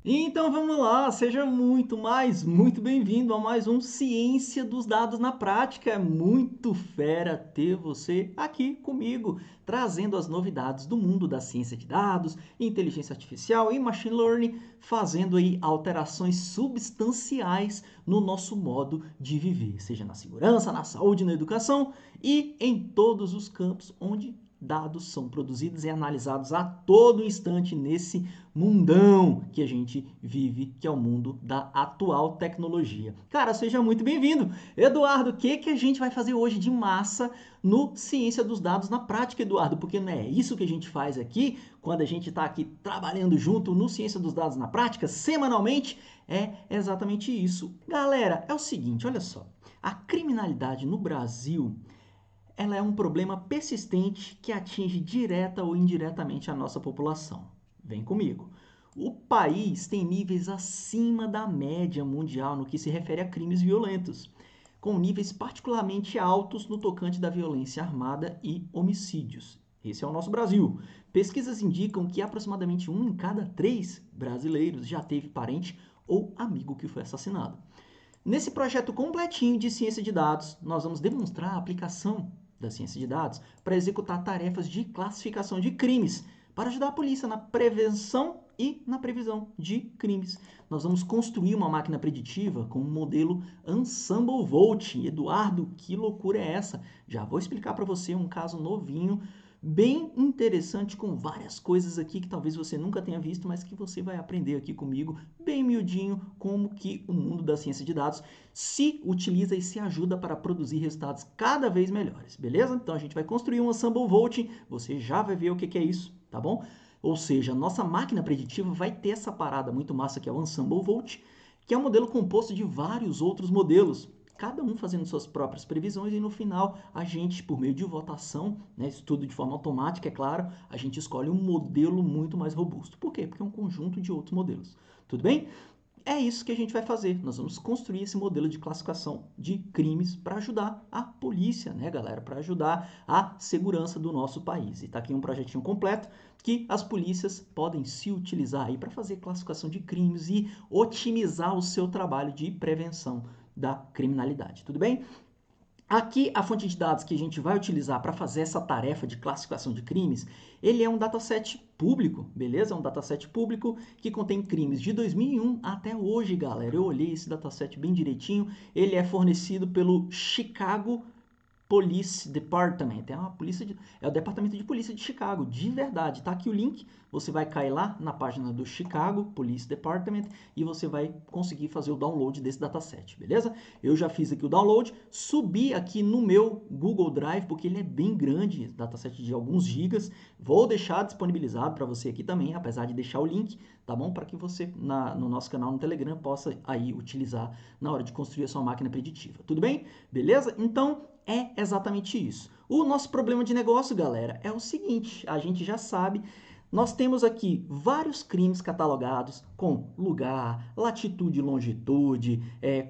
Então vamos lá, seja muito bem-vindo a mais um Ciência dos Dados na Prática. É muito fera ter você aqui comigo, trazendo as novidades do mundo da ciência de dados, inteligência artificial e machine learning, fazendo aí alterações substanciais no nosso modo de viver, seja na segurança, na saúde, na educação e em todos os campos onde dados são produzidos e analisados a todo instante nesse mundão que a gente vive, que é o mundo da atual tecnologia. Cara, seja muito bem-vindo. Eduardo, o que a gente vai fazer hoje de massa no Ciência dos Dados na Prática, Eduardo? Porque não é isso que a gente faz aqui, quando a gente está aqui trabalhando junto no Ciência dos Dados na Prática, semanalmente, é exatamente isso. Galera, é o seguinte, olha só. A criminalidade no Brasil, ela é um problema persistente que atinge direta ou indiretamente a nossa população. Vem comigo. O país tem níveis acima da média mundial no que se refere a crimes violentos, com níveis particularmente altos no tocante da violência armada e homicídios. Esse é o nosso Brasil. Pesquisas indicam que aproximadamente 1 em cada 3 brasileiros já teve parente ou amigo que foi assassinado. Nesse projeto completinho de ciência de dados, nós vamos demonstrar a aplicação da ciência de dados para executar tarefas de classificação de crimes, para ajudar a polícia na prevenção e na previsão de crimes. Nós vamos construir uma máquina preditiva com um modelo Ensemble Volt. Eduardo, que loucura é essa? Já vou explicar para você um caso novinho, bem interessante, com várias coisas aqui que talvez você nunca tenha visto, mas que você vai aprender aqui comigo, bem miudinho, como que o mundo da ciência de dados se utiliza e se ajuda para produzir resultados cada vez melhores, beleza? Então a gente vai construir um Ensemble Volt, você já vai ver o que é isso, tá bom? Ou seja, a nossa máquina preditiva vai ter essa parada muito massa que é o Ensemble Volt, que é um modelo composto de vários outros modelos, cada um fazendo suas próprias previsões e no final a gente, por meio de votação, né, isso tudo de forma automática, é claro, a gente escolhe um modelo muito mais robusto. Por quê? Porque é um conjunto de outros modelos. Tudo bem? É isso que a gente vai fazer. Nós vamos construir esse modelo de classificação de crimes para ajudar a polícia, né, galera? Para ajudar a segurança do nosso país. E está aqui um projetinho completo que as polícias podem se utilizar aí para fazer classificação de crimes e otimizar o seu trabalho de prevenção da criminalidade. Tudo bem? Aqui, a fonte de dados que a gente vai utilizar para fazer essa tarefa de classificação de crimes, ele é um dataset público, beleza? É um dataset público que contém crimes de 2001 até hoje, galera. Eu olhei esse dataset bem direitinho. Ele é fornecido pelo Chicago Police Department. É o departamento de polícia de Chicago, de verdade. Tá aqui o link. Você vai cair lá na página do Chicago Police Department e você vai conseguir fazer o download desse dataset, beleza? Eu já fiz aqui o download, subi aqui no meu Google Drive, porque ele é bem grande, dataset de alguns gigas. Vou deixar disponibilizado para você aqui também, apesar de deixar o link, tá bom? Para que você, no nosso canal no Telegram, possa aí utilizar na hora de construir a sua máquina preditiva. Tudo bem? Beleza? Então, é exatamente isso. O nosso problema de negócio, galera, é o seguinte: a gente já sabe, nós temos aqui vários crimes catalogados com lugar, latitude e longitude,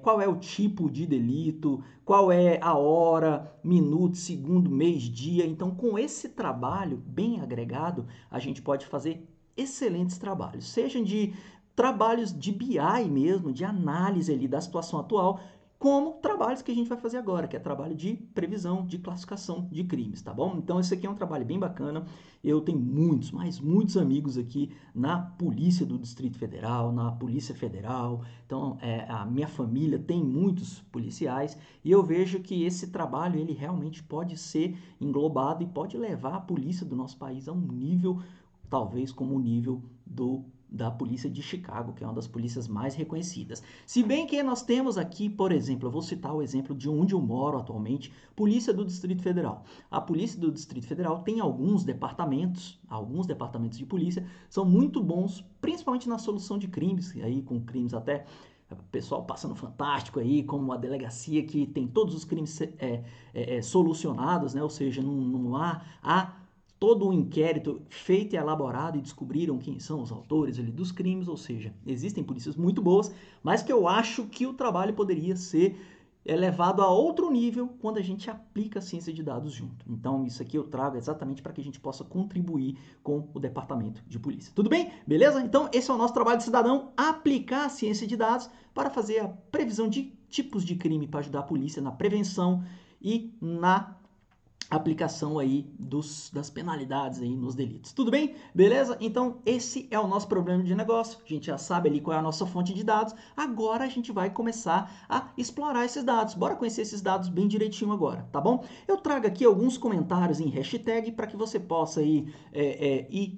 qual é o tipo de delito, qual é a hora, minuto, segundo, mês, dia. Então, com esse trabalho bem agregado, a gente pode fazer excelentes trabalhos, sejam de trabalhos de BI mesmo, de análise ali da situação atual, como trabalhos que a gente vai fazer agora, que é trabalho de previsão, de classificação de crimes, tá bom? Então esse aqui é um trabalho bem bacana. Eu tenho muitos, mas muitos amigos aqui na Polícia do Distrito Federal, na Polícia Federal. Então a minha família tem muitos policiais e eu vejo que esse trabalho ele realmente pode ser englobado e pode levar a polícia do nosso país a um nível, talvez como o nível da polícia de Chicago, que é uma das polícias mais reconhecidas. Se bem que nós temos aqui, por exemplo, eu vou citar o exemplo de onde eu moro atualmente, Polícia do Distrito Federal. A Polícia do Distrito Federal tem alguns departamentos de polícia, são muito bons, principalmente na solução de crimes, aí com crimes até o pessoal passando fantástico aí, como a delegacia que tem todos os crimes solucionados, né? Ou seja, não há todo um inquérito feito e elaborado e descobriram quem são os autores ali dos crimes, ou seja, existem polícias muito boas, mas que eu acho que o trabalho poderia ser é levado a outro nível quando a gente aplica a ciência de dados junto. Então, isso aqui eu trago exatamente para que a gente possa contribuir com o departamento de polícia. Tudo bem? Beleza? Então, esse é o nosso trabalho de cidadão, aplicar a ciência de dados para fazer a previsão de tipos de crime, para ajudar a polícia na prevenção e na aplicação aí das penalidades aí nos delitos. Tudo bem? Beleza? Então, esse é o nosso problema de negócio. A gente já sabe ali qual é a nossa fonte de dados. Agora a gente vai começar a explorar esses dados. Bora conhecer esses dados bem direitinho agora, tá bom? Eu trago aqui alguns comentários em hashtag para que você possa ir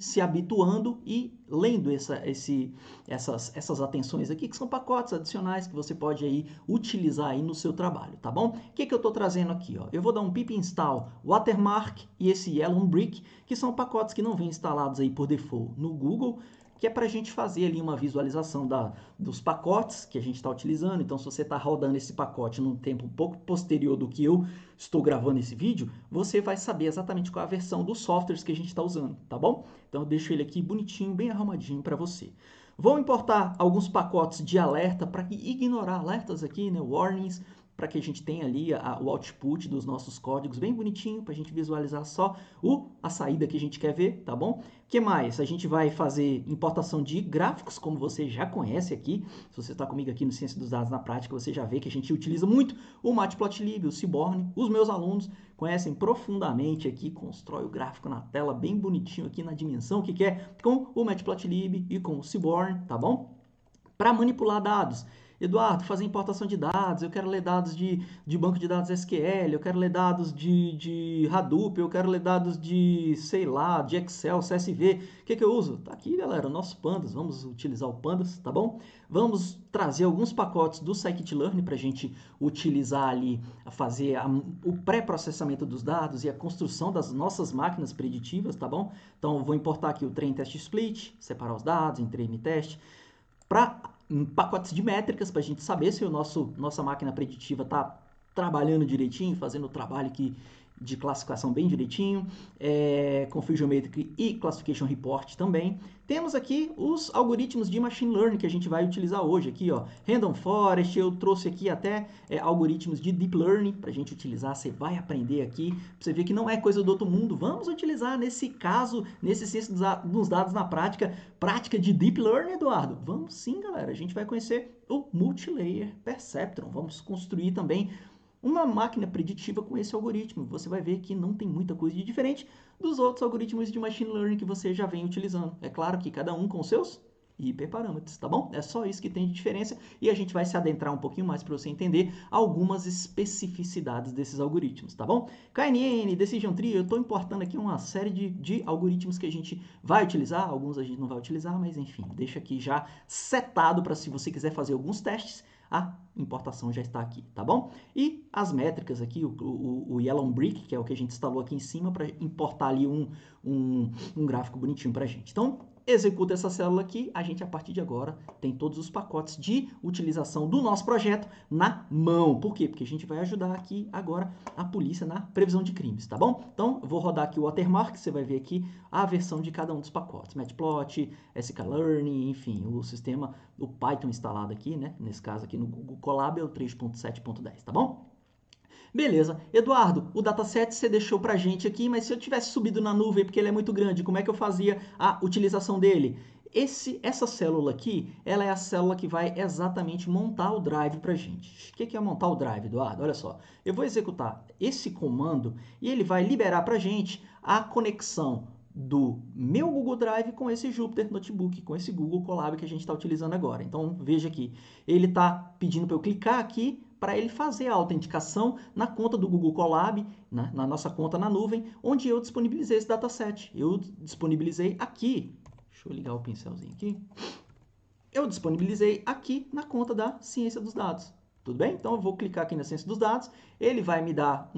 se habituando e lendo essas atenções aqui, que são pacotes adicionais que você pode aí utilizar aí no seu trabalho, tá bom? O que eu estou trazendo aqui? Ó? Eu vou dar um pip install Watermark e esse Yellow Brick, que são pacotes que não vêm instalados aí por default no Google, que é para a gente fazer ali uma visualização dos pacotes que a gente está utilizando. Então, se você está rodando esse pacote num tempo um pouco posterior do que eu estou gravando esse vídeo, você vai saber exatamente qual é a versão dos softwares que a gente está usando, tá bom? Então, eu deixo ele aqui bonitinho, bem arrumadinho para você. Vou importar alguns pacotes de alerta para ignorar alertas aqui, né, warnings, para que a gente tenha ali o output dos nossos códigos bem bonitinho, para a gente visualizar só a saída que a gente quer ver, tá bom? O que mais? A gente vai fazer importação de gráficos, como você já conhece aqui. Se você está comigo aqui no Ciência dos Dados na Prática, você já vê que a gente utiliza muito o Matplotlib, o Seaborn. Os meus alunos conhecem profundamente aqui, constrói o gráfico na tela bem bonitinho aqui na dimensão que quer, com o Matplotlib e com o Seaborn, tá bom? Para manipular dados. Eduardo, fazer importação de dados, eu quero ler dados de banco de dados SQL, eu quero ler dados de Hadoop, eu quero ler dados de, sei lá, de Excel, CSV. O que eu uso? Tá aqui, galera, nossos pandas. Vamos utilizar o pandas, tá bom? Vamos trazer alguns pacotes do scikit-learn para a gente utilizar ali, fazer o pré-processamento dos dados e a construção das nossas máquinas preditivas, tá bom? Então, vou importar aqui o train test split, separar os dados em train e test, para pacotes de métricas, para a gente saber se nossa máquina preditiva está trabalhando direitinho, fazendo o trabalho de classificação bem direitinho, Confusion Metric e Classification Report também. Temos aqui os algoritmos de Machine Learning que a gente vai utilizar hoje aqui, ó. Random Forest, eu trouxe aqui até algoritmos de Deep Learning para a gente utilizar, você vai aprender aqui, pra você ver que não é coisa do outro mundo. Vamos utilizar nesse caso, nesse ciência dos dados na prática de Deep Learning, Eduardo? Vamos sim, galera, a gente vai conhecer o Multilayer Perceptron, vamos construir também uma máquina preditiva com esse algoritmo. Você vai ver que não tem muita coisa de diferente dos outros algoritmos de Machine Learning que você já vem utilizando. É claro que cada um com seus hiperparâmetros, tá bom? É só isso que tem de diferença e a gente vai se adentrar um pouquinho mais para você entender algumas especificidades desses algoritmos, tá bom? KNN, Decision Tree, eu estou importando aqui uma série de algoritmos que a gente vai utilizar, alguns a gente não vai utilizar, mas enfim, deixa aqui já setado para se você quiser fazer alguns testes, a importação já está aqui, tá bom? E as métricas aqui, o Yellow Brick, que é o que a gente instalou aqui em cima para importar ali um gráfico bonitinho para a gente. Então, executa essa célula aqui, a gente a partir de agora tem todos os pacotes de utilização do nosso projeto na mão. Por quê? Porque a gente vai ajudar aqui agora a polícia na previsão de crimes, tá bom? Então, eu vou rodar aqui o Watermark, você vai ver aqui a versão de cada um dos pacotes. Matplot, sklearn, enfim, o sistema, o Python instalado aqui, né? Nesse caso aqui no Google Colab é o 3.7.10, tá bom? Beleza. Eduardo, o dataset você deixou pra gente aqui, mas se eu tivesse subido na nuvem porque ele é muito grande, como é que eu fazia a utilização dele? Essa célula aqui, ela é a célula que vai exatamente montar o drive pra gente. O que é montar o drive, Eduardo? Olha só, eu vou executar esse comando e ele vai liberar pra gente a conexão do meu Google Drive com esse Jupyter Notebook, com esse Google Colab que a gente está utilizando agora. Então, veja aqui, ele está pedindo para eu clicar aqui para ele fazer a autenticação na conta do Google Colab, né, na nossa conta na nuvem, onde eu disponibilizei esse dataset. Eu disponibilizei aqui, deixa eu ligar o pincelzinho aqui, eu disponibilizei aqui na conta da Ciência dos Dados. Tudo bem? Então eu vou clicar aqui na Ciência dos Dados, ele vai me dar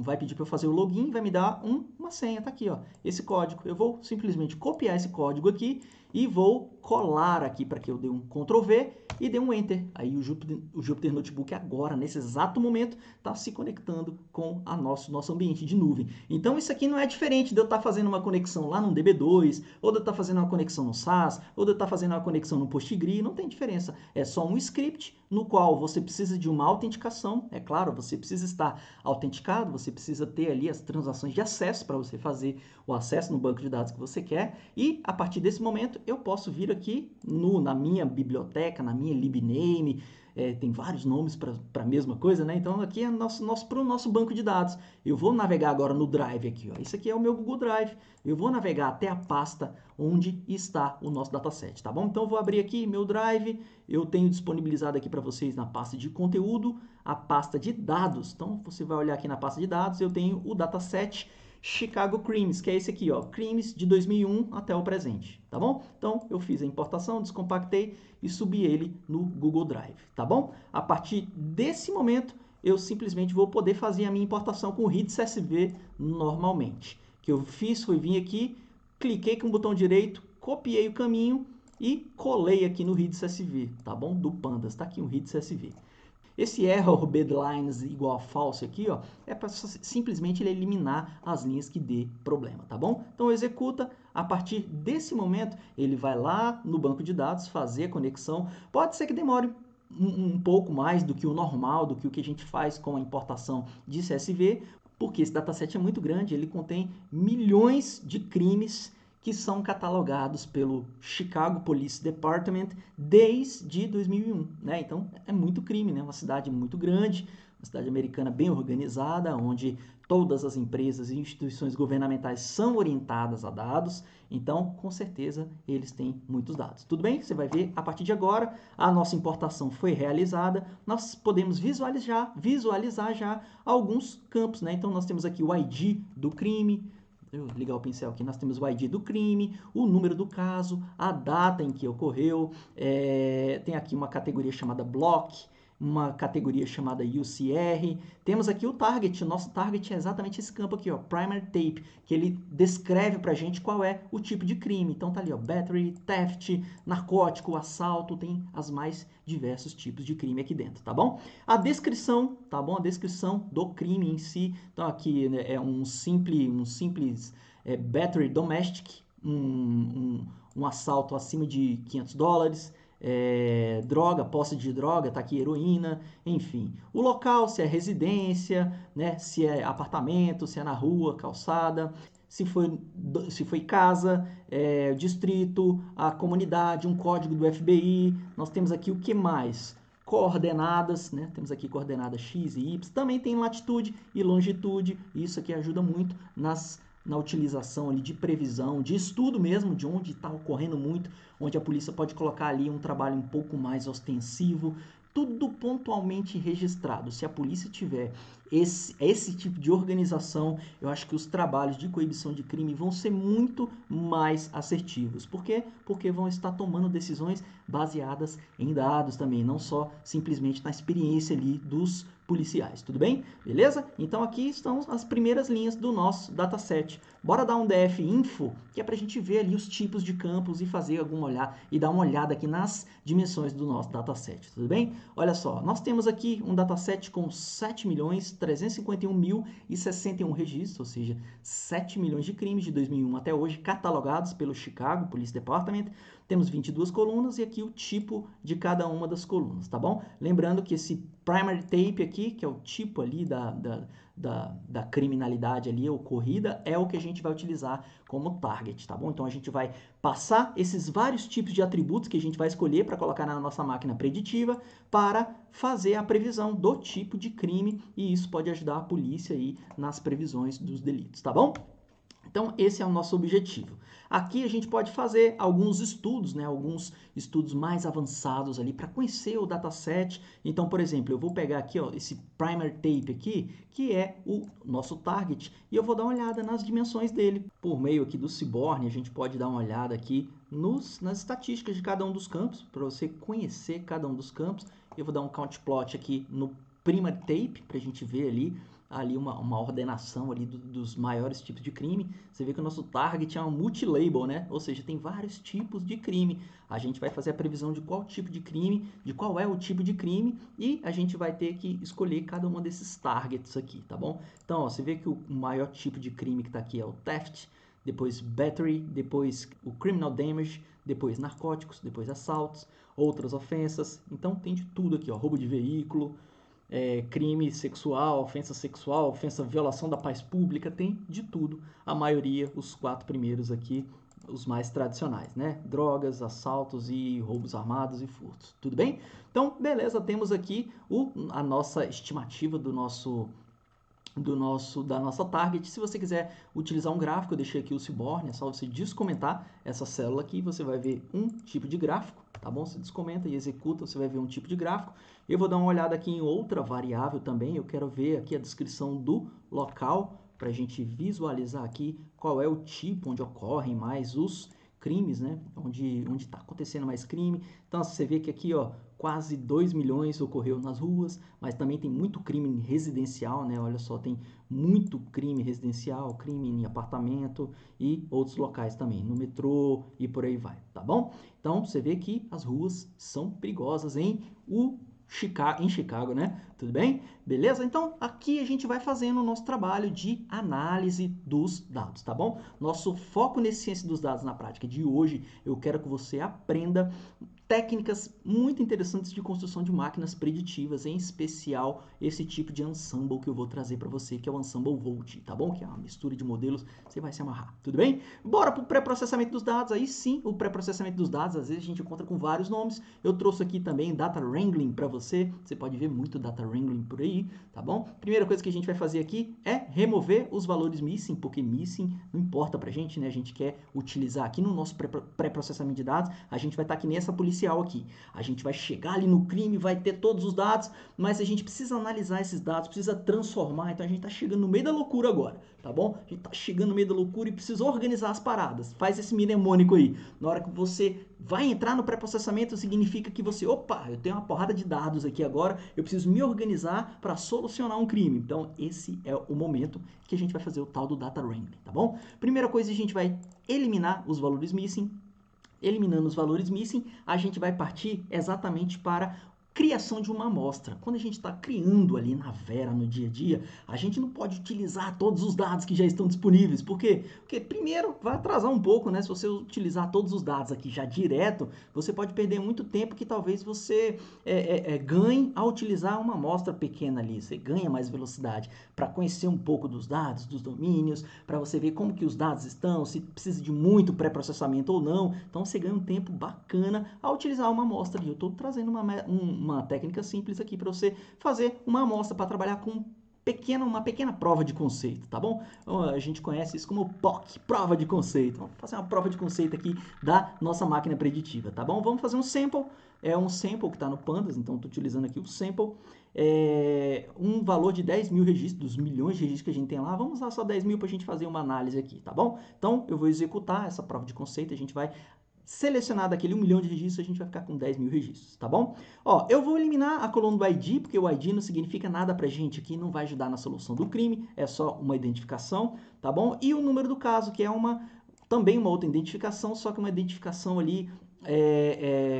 vai pedir para eu fazer o login, vai me dar uma senha, tá aqui, ó, esse código. Eu vou simplesmente copiar esse código aqui e vou colar aqui para que eu dê um Ctrl V e dê um Enter. Aí o Jupyter Notebook agora, nesse exato momento, está se conectando com a nosso ambiente de nuvem. Então isso aqui não é diferente de eu estar fazendo uma conexão lá no DB2, ou de eu estar fazendo uma conexão no SAS, ou de eu estar fazendo uma conexão no PostgreSQL, não tem diferença. É só um script no qual você precisa de uma autenticação, é claro, você precisa estar autenticado, você precisa ter ali as transações de acesso para você fazer o acesso no banco de dados que você quer, e a partir desse momento eu posso vir aqui na minha biblioteca, na minha libname, tem vários nomes para a mesma coisa, né? Então aqui é para o nosso banco de dados. Eu vou navegar agora no Drive aqui, ó. Isso aqui é o meu Google Drive. Eu vou navegar até a pasta onde está o nosso dataset, tá bom? Então eu vou abrir aqui meu Drive, eu tenho disponibilizado aqui para vocês na pasta de conteúdo, a pasta de dados. Então você vai olhar aqui na pasta de dados, eu tenho o dataset Chicago Crimes, que é esse aqui, ó, Crimes de 2001 até o presente, tá bom? Então, eu fiz a importação, descompactei e subi ele no Google Drive, tá bom? A partir desse momento, eu simplesmente vou poder fazer a minha importação com o RID CSV normalmente. O que eu fiz foi vir aqui, cliquei com o botão direito, copiei o caminho e colei aqui no RID CSV, tá bom? Do Pandas, tá aqui o RID CSV. Esse error bedlines igual a false aqui, ó, é para simplesmente ele eliminar as linhas que dê problema, tá bom? Então executa, a partir desse momento ele vai lá no banco de dados fazer a conexão. Pode ser que demore um pouco mais do que o normal, do que o que a gente faz com a importação de CSV, porque esse dataset é muito grande, ele contém milhões de crimes que são catalogados pelo Chicago Police Department desde 2001, né? Então é muito crime, né? Uma cidade muito grande, uma cidade americana bem organizada, onde todas as empresas e instituições governamentais são orientadas a dados, então com certeza eles têm muitos dados. Tudo bem? Você vai ver a partir de agora a nossa importação foi realizada, nós podemos visualizar já alguns campos, né? Então nós temos aqui o ID do crime. Eu ligar o pincel aqui, nós temos o ID do crime, o número do caso, a data em que ocorreu, tem aqui uma categoria chamada block, uma categoria chamada UCR, temos aqui o target, o nosso target é exatamente esse campo aqui, ó, primary tape, que ele descreve pra gente qual é o tipo de crime. Então tá ali, ó, battery, theft, narcótico, assalto, tem as mais diversos tipos de crime aqui dentro, tá bom? A descrição, tá bom? A descrição do crime em si, então aqui, né, é um simples battery domestic, um assalto acima de $500, droga, posse de droga, tá aqui heroína, enfim. O local, se é residência, né, se é apartamento, se é na rua, calçada, se foi casa, distrito, a comunidade, um código do FBI. Nós temos aqui o que mais? Coordenadas, né? Temos aqui coordenadas X e Y. Também tem latitude e longitude. Isso aqui ajuda muito na utilização ali de previsão, de estudo mesmo, de onde está ocorrendo muito, onde a polícia pode colocar ali um trabalho um pouco mais ostensivo, tudo pontualmente registrado. Se a polícia tiver esse tipo de organização, eu acho que os trabalhos de coibição de crime vão ser muito mais assertivos. Por quê? Porque vão estar tomando decisões baseadas em dados também, não só simplesmente na experiência ali dos policiais, tudo bem? Beleza? Então aqui estão as primeiras linhas do nosso dataset. Bora dar um DF Info, que é para a gente ver ali os tipos de campos e fazer dar uma olhada aqui nas dimensões do nosso dataset, tudo bem? Olha só, nós temos aqui um dataset com 7.351.061 registros, ou seja, 7 milhões de crimes de 2001 até hoje catalogados pelo Chicago Police Department. Temos 22 colunas e aqui o tipo de cada uma das colunas, tá bom? Lembrando que esse primary tape aqui, que é o tipo ali da criminalidade ali ocorrida, é o que a gente vai utilizar como target, tá bom? Então a gente vai passar esses vários tipos de atributos que a gente vai escolher para colocar na nossa máquina preditiva para fazer a previsão do tipo de crime, e isso pode ajudar a polícia aí nas previsões dos delitos, tá bom? Então, esse é o nosso objetivo. Aqui a gente pode fazer alguns estudos, né? Alguns estudos mais avançados ali para conhecer o dataset. Então, por exemplo, eu vou pegar aqui, ó, esse primer tape aqui, que é o nosso target, e eu vou dar uma olhada nas dimensões dele. Por meio aqui do Seaborn, a gente pode dar uma olhada aqui nas estatísticas de cada um dos campos, para você conhecer cada um dos campos. Eu vou dar um count plot aqui no primer tape, para a gente ver ali ali uma ordenação ali dos maiores tipos de crime. Você vê que o nosso target é um multilabel, né? Ou seja, tem vários tipos de crime. A gente vai fazer a previsão de qual tipo de crime, de qual é o tipo de crime, e a gente vai ter que escolher cada um desses targets aqui, tá bom? Então, ó, você vê que o maior tipo de crime que está aqui é o theft, depois battery, depois o criminal damage, depois narcóticos, depois assaltos, outras ofensas. Então tem de tudo aqui, ó, roubo de veículo, crime sexual, ofensa, violação da paz pública, tem de tudo. A maioria, os 4 primeiros aqui, os mais tradicionais, né? Drogas, assaltos e roubos armados e furtos. Tudo bem? Então, beleza, temos aqui a nossa estimativa da nossa target. Se você quiser utilizar um gráfico, eu deixei aqui o Seaborn, é só você descomentar essa célula aqui, você vai ver um tipo de gráfico, tá bom? Você descomenta e executa, você vai ver um tipo de gráfico. Eu vou dar uma olhada aqui em outra variável também, eu quero ver aqui a descrição do local, para a gente visualizar aqui qual é o tipo onde ocorrem mais os crimes, né? Onde está acontecendo mais crime. Então, você vê que aqui, ó, quase 2 milhões ocorreu nas ruas, mas também tem muito crime residencial, né? Olha só, tem muito crime residencial, crime em apartamento e outros locais também, no metrô e por aí vai, tá bom? Então, você vê que as ruas são perigosas em Chicago, né? Tudo bem? Beleza? Então, aqui a gente vai fazendo o nosso trabalho de análise dos dados, tá bom? Nosso foco nesse Ciência dos Dados na Prática de hoje, eu quero que você aprenda técnicas muito interessantes de construção de máquinas preditivas, em especial esse tipo de ensemble que eu vou trazer para você, que é o Ensemble Volt, tá bom? Que é uma mistura de modelos, você vai se amarrar, tudo bem? Bora para o pré-processamento dos dados. Aí sim, o pré-processamento dos dados, às vezes a gente encontra com vários nomes. Eu trouxe aqui também Data Wrangling para você pode ver muito Data Wrangling por aí, tá bom? Primeira coisa que a gente vai fazer aqui é remover os valores missing, porque missing não importa pra gente, né? A gente quer utilizar aqui no nosso pré-processamento de dados, a gente vai estar que nem essa policial aqui. A gente vai chegar ali no crime, vai ter todos os dados, mas a gente precisa analisar esses dados, precisa transformar, então a gente está chegando no meio da loucura agora, tá bom? A gente está chegando no meio da loucura e precisa organizar as paradas. Faz esse mnemônico aí. Na hora que você vai entrar no pré-processamento, significa que você, opa, eu tenho uma porrada de dados aqui agora, eu preciso me organizar para solucionar um crime. Então, esse é o momento que a gente vai fazer o tal do Data Wrangling, tá bom? Primeira coisa, a gente vai eliminar os valores missing. Eliminando os valores missing, a gente vai partir exatamente para criação de uma amostra. Quando a gente está criando ali na Vera, no dia a dia, a gente não pode utilizar todos os dados que já estão disponíveis. Por quê? Porque primeiro vai atrasar um pouco, né? Se você utilizar todos os dados aqui já direto, você pode perder muito tempo que talvez você ganhe ao utilizar uma amostra pequena ali. Você ganha mais velocidade para conhecer um pouco dos dados, dos domínios, para você ver como que os dados estão, se precisa de muito pré-processamento ou não. Então você ganha um tempo bacana ao utilizar uma amostra ali. Eu estou trazendo uma técnica simples aqui para você fazer uma amostra para trabalhar com uma pequena prova de conceito, tá bom? Então, a gente conhece isso como POC, prova de conceito. Vamos fazer uma prova de conceito aqui da nossa máquina preditiva, tá bom? Vamos fazer um sample, é um sample que está no Pandas, então estou utilizando aqui o sample, um valor de 10 mil registros, dos milhões de registros que a gente tem lá, vamos usar só 10 mil para a gente fazer uma análise aqui, tá bom? Então, eu vou executar essa prova de conceito, a gente vai selecionar daquele 1 milhão de registros, a gente vai ficar com 10 mil registros, tá bom? Ó, eu vou eliminar a coluna do ID, porque o ID não significa nada pra gente aqui, não vai ajudar na solução do crime, é só uma identificação, tá bom? E o número do caso, que é também uma outra identificação, só que uma identificação ali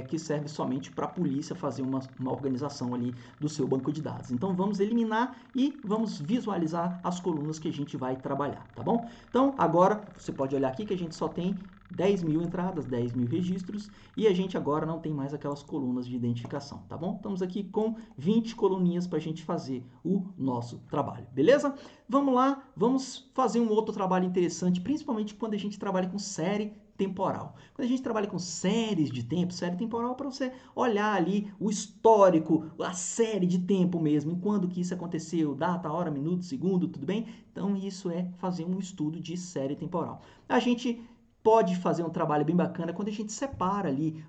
que serve somente para a polícia fazer uma organização ali do seu banco de dados. Então vamos eliminar e vamos visualizar as colunas que a gente vai trabalhar, tá bom? Então agora você pode olhar aqui que a gente só tem 10 mil entradas, 10 mil registros e a gente agora não tem mais aquelas colunas de identificação, tá bom? Estamos aqui com 20 coluninhas para a gente fazer o nosso trabalho, beleza? Vamos lá, vamos fazer um outro trabalho interessante, principalmente quando a gente trabalha com série temporal. Quando a gente trabalha com séries de tempo, série temporal para você olhar ali o histórico, a série de tempo mesmo, em quando que isso aconteceu, data, hora, minuto, segundo, tudo bem? Então isso é fazer um estudo de série temporal. A gente pode fazer um trabalho bem bacana quando a gente separa ali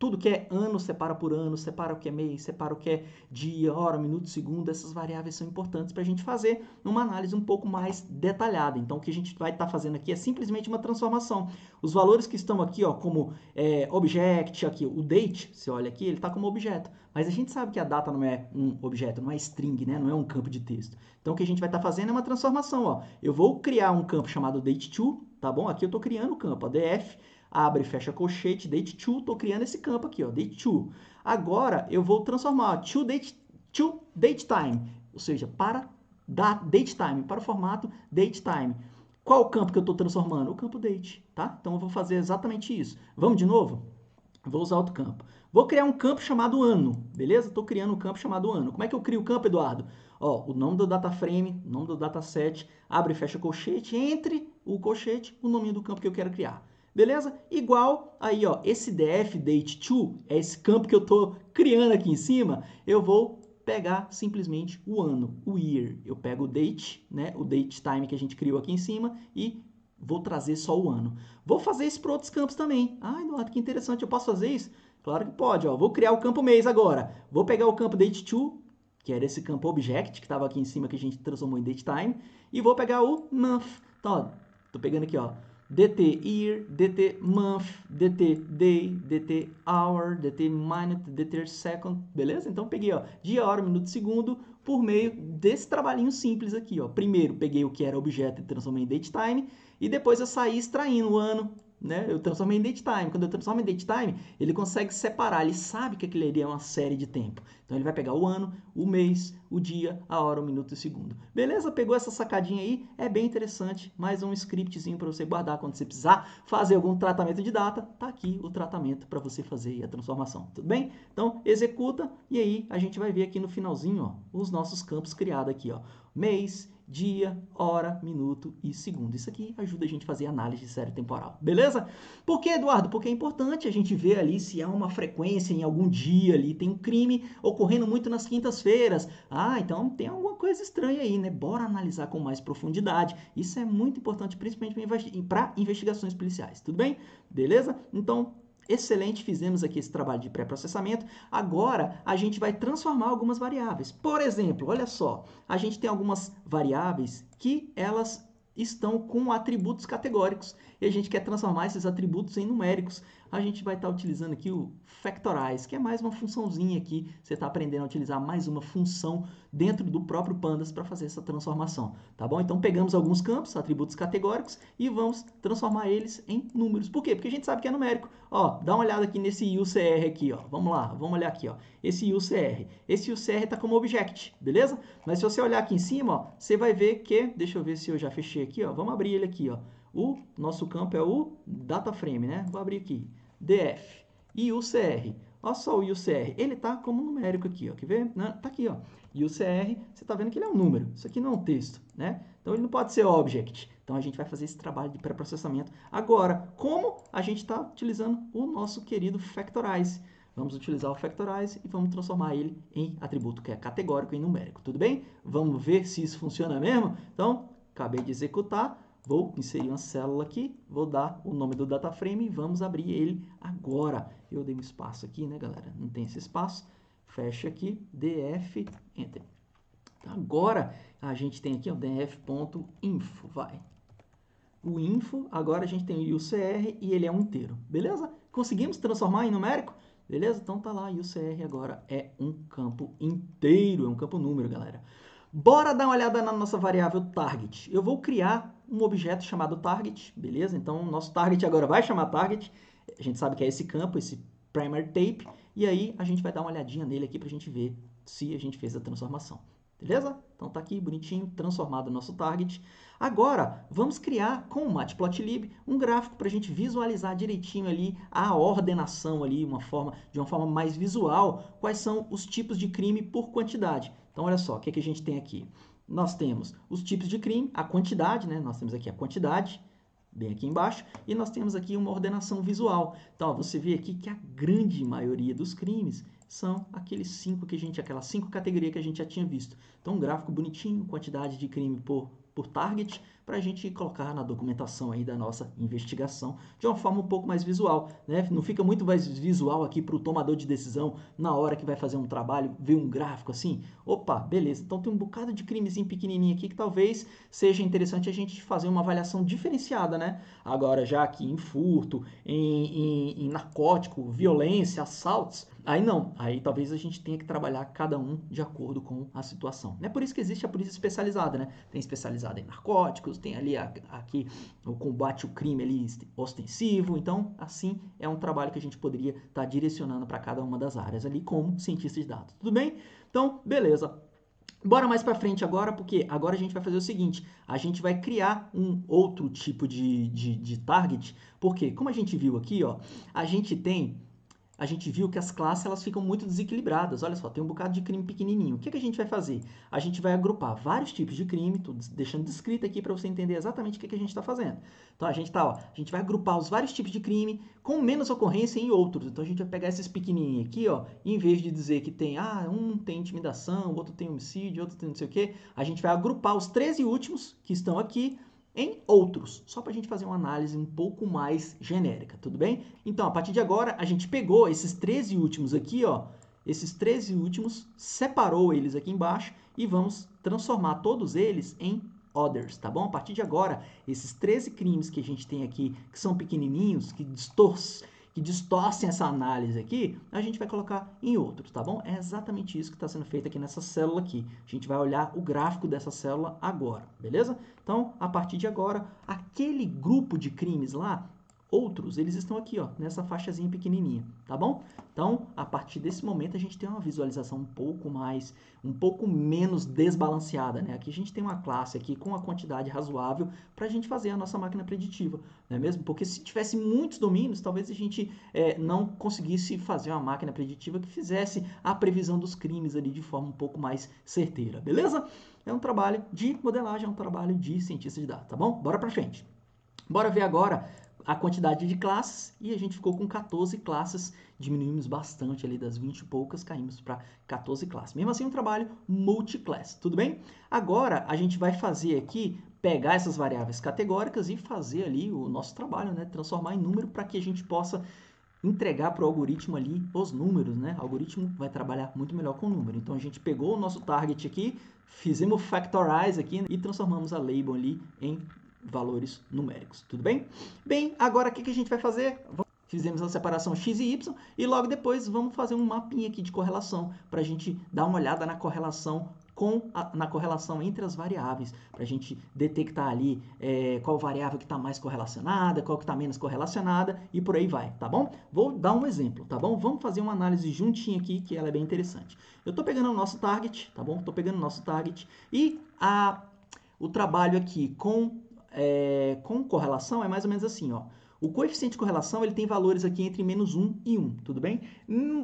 tudo que é ano, separa por ano, separa o que é mês, separa o que é dia, hora, minuto, segundo. Essas variáveis são importantes para a gente fazer uma análise um pouco mais detalhada. Então, o que a gente vai estar fazendo aqui é simplesmente uma transformação. Os valores que estão aqui, ó, como object, aqui, o date, você olha aqui, ele está como objeto. Mas a gente sabe que a data não é um objeto, não é string, né? Não é um campo de texto. Então, o que a gente vai estar fazendo é uma transformação, ó. Eu vou criar um campo chamado date2, tá bom? Aqui eu estou criando o campo, ó, df, abre e fecha colchete, date2, estou criando esse campo aqui, ó, date2. Agora, eu vou transformar, ó, to datetime, ou seja, para datetime, para o formato datetime. Qual o campo que eu estou transformando? O campo date, tá? Então, eu vou fazer exatamente isso. Vamos de novo? Vou usar outro campo. Vou criar um campo chamado ano, beleza? Estou criando um campo chamado ano. Como é que eu crio o campo, Eduardo? Ó, o nome do data frame, o nome do dataset, abre e fecha colchete, entre o colchete, o nome do campo que eu quero criar. Beleza? Igual aí, ó, esse df date2 é esse campo que eu estou criando aqui em cima. Eu vou pegar simplesmente o ano, o year. Eu pego o date, né, o date time que a gente criou aqui em cima e vou trazer só o ano. Vou fazer isso para outros campos também. Ah, Eduardo, que interessante, eu posso fazer isso? Claro que pode, ó. Vou criar o campo mês agora. Vou pegar o campo date2, que era esse campo object que estava aqui em cima que a gente transformou em datetime, e vou pegar o month. Então, ó, tô pegando aqui, ó, dt year, dt month, dt day, dt hour, dt minute, dt second, beleza? Então peguei, ó, dia, hora, minuto, segundo, por meio desse trabalhinho simples aqui, ó. Primeiro peguei o que era objeto e transformei em datetime, e depois eu saí extraindo o ano, né? Eu transformei em datetime. Quando eu transformo em datetime, ele consegue separar, ele sabe que aquilo ali é uma série de tempo. Então ele vai pegar o ano, o mês, o dia, a hora, o minuto e o segundo. Beleza? Pegou essa sacadinha aí? É bem interessante. Mais um scriptzinho para você guardar quando você precisar fazer algum tratamento de data. Tá aqui o tratamento para você fazer a transformação. Tudo bem? Então executa e aí a gente vai ver aqui no finalzinho, ó, os nossos campos criados aqui, ó. Mês, dia, hora, minuto e segundo. Isso aqui ajuda a gente a fazer análise de série temporal, beleza? Por que, Eduardo? Porque é importante a gente ver ali se há uma frequência em algum dia ali, tem um crime ocorrendo muito nas quintas-feiras. Ah, então tem alguma coisa estranha aí, né? Bora analisar com mais profundidade. Isso é muito importante, principalmente para investigações policiais, tudo bem? Beleza? Então, excelente, fizemos aqui esse trabalho de pré-processamento. Agora, a gente vai transformar algumas variáveis. Por exemplo, olha só, a gente tem algumas variáveis que elas estão com atributos categóricos e a gente quer transformar esses atributos em numéricos. A gente vai estar utilizando aqui o factorize, que é mais uma funçãozinha aqui. Você está aprendendo a utilizar mais uma função dentro do próprio Pandas para fazer essa transformação, tá bom? Então, pegamos alguns campos, atributos categóricos, e vamos transformar eles em números. Por quê? Porque a gente sabe que é numérico. Ó, dá uma olhada aqui nesse UCR aqui, ó. Vamos lá, vamos olhar aqui, ó. Esse UCR. Esse UCR está como object, beleza? Mas se você olhar aqui em cima, ó, você vai ver que... Deixa eu ver se eu já fechei aqui, ó. Vamos abrir ele aqui, ó. O nosso campo é o data frame, né? Vou abrir aqui. df e UCR. Olha só o UCR. Ele tá como numérico aqui, ó. Quer ver? Não, tá aqui, ó. UCR, você tá vendo que ele é um número. Isso aqui não é um texto, né? Então ele não pode ser object. Então a gente vai fazer esse trabalho de pré-processamento. Agora, como a gente está utilizando o nosso querido factorize? Vamos utilizar o factorize e vamos transformar ele em atributo que é categórico em numérico. Tudo bem? Vamos ver se isso funciona mesmo? Então, acabei de executar. Vou inserir uma célula aqui, vou dar o nome do data frame e vamos abrir ele agora. Eu dei um espaço aqui, né, galera? Não tem esse espaço. Fecha aqui, df, enter. Agora, a gente tem aqui o df.info, vai. O info, agora a gente tem o UCR e ele é um inteiro, beleza? Conseguimos transformar em numérico? Beleza? Então tá lá, UCR agora é um campo inteiro, é um campo número, galera. Bora dar uma olhada na nossa variável target. Eu vou criar um objeto chamado target, beleza? Então, o nosso target agora vai chamar target. A gente sabe que é esse campo, esse primary tape. E aí, a gente vai dar uma olhadinha nele aqui para a gente ver se a gente fez a transformação. Beleza? Então, tá aqui bonitinho, transformado o nosso target. Agora, vamos criar com o Matplotlib um gráfico para a gente visualizar direitinho ali a ordenação ali, de uma forma mais visual, quais são os tipos de crime por quantidade. Então, olha só, o que a gente tem aqui? Nós temos os tipos de crime, a quantidade, né? Nós temos aqui a quantidade, bem aqui embaixo, e nós temos aqui uma ordenação visual. Então, ó, você vê aqui que a grande maioria dos crimes são aquelas 5 categorias que a gente já tinha visto. Então, um gráfico bonitinho, quantidade de crime por por target, para a gente colocar na documentação aí da nossa investigação de uma forma um pouco mais visual, né? Não fica muito mais visual aqui para o tomador de decisão na hora que vai fazer um trabalho, ver um gráfico assim. Opa, beleza, então tem um bocado de crimezinho pequenininho aqui que talvez seja interessante a gente fazer uma avaliação diferenciada, né? Agora, já aqui em furto, em narcótico, violência, assaltos, aí não, aí talvez a gente tenha que trabalhar cada um de acordo com a situação. É por isso que existe a polícia especializada, né? Tem especializada em narcóticos, tem ali aqui o combate ao crime ali ostensivo, então assim é um trabalho que a gente poderia estar direcionando para cada uma das áreas ali como cientista de dados. Tudo bem? Então, beleza. Bora mais para frente agora, porque agora a gente vai fazer o seguinte, a gente vai criar um outro tipo de target, porque como a gente viu aqui, ó, a gente viu que as classes elas ficam muito desequilibradas. Olha só, tem um bocado de crime pequenininho. O que a gente vai fazer? A gente vai agrupar vários tipos de crime, estou deixando descrito aqui para você entender exatamente o que a gente está fazendo. Então a gente vai agrupar os vários tipos de crime com menos ocorrência em outros. Então a gente vai pegar esses pequenininhos aqui, ó, em vez de dizer que tem, um tem intimidação, outro tem homicídio, outro tem não sei o quê, a gente vai agrupar os 13 últimos que estão aqui em outros, só para a gente fazer uma análise um pouco mais genérica, tudo bem? Então, a partir de agora, a gente pegou esses 13 últimos aqui, ó, esses 13 últimos, separou eles aqui embaixo e vamos transformar todos eles em others, tá bom? A partir de agora, esses 13 crimes que a gente tem aqui, que são pequenininhos, que distorcem essa análise aqui, a gente vai colocar em outros, tá bom? É exatamente isso que está sendo feito aqui nessa célula aqui. A gente vai olhar o gráfico dessa célula agora, beleza? Então, a partir de agora, aquele grupo de crimes lá, outros, eles estão aqui, ó, nessa faixazinha pequenininha, tá bom? Então, a partir desse momento, a gente tem uma visualização um pouco menos desbalanceada, né? Aqui a gente tem uma classe aqui com uma quantidade razoável para a gente fazer a nossa máquina preditiva, não é mesmo? Porque se tivesse muitos domínios, talvez a gente não conseguisse fazer uma máquina preditiva que fizesse a previsão dos crimes ali de forma um pouco mais certeira, beleza? É um trabalho de modelagem, é um trabalho de cientista de dados, tá bom? Bora para frente. Bora ver agora a quantidade de classes e a gente ficou com 14 classes, diminuímos bastante ali das 20 e poucas, caímos para 14 classes. Mesmo assim, um trabalho multiclass, tudo bem? Agora, a gente vai fazer aqui, pegar essas variáveis categóricas e fazer ali o nosso trabalho, né? Transformar em número para que a gente possa entregar para o algoritmo ali os números, né? O algoritmo vai trabalhar muito melhor com o número. Então, a gente pegou o nosso target aqui, fizemos factorize aqui e transformamos a label ali em valores numéricos, tudo bem? Bem, agora o que a gente vai fazer? Fizemos a separação x e y e logo depois vamos fazer um mapinha aqui de correlação para a gente dar uma olhada na correlação na correlação entre as variáveis, para a gente detectar ali qual variável que está mais correlacionada, qual que está menos correlacionada e por aí vai, tá bom? Vou dar um exemplo, tá bom? Vamos fazer uma análise juntinha aqui, que ela é bem interessante. Eu estou pegando o nosso target, tá bom? Estou pegando o nosso target e o trabalho aqui com correlação é mais ou menos assim, ó. O coeficiente de correlação ele tem valores aqui entre menos 1 e 1, tudo bem?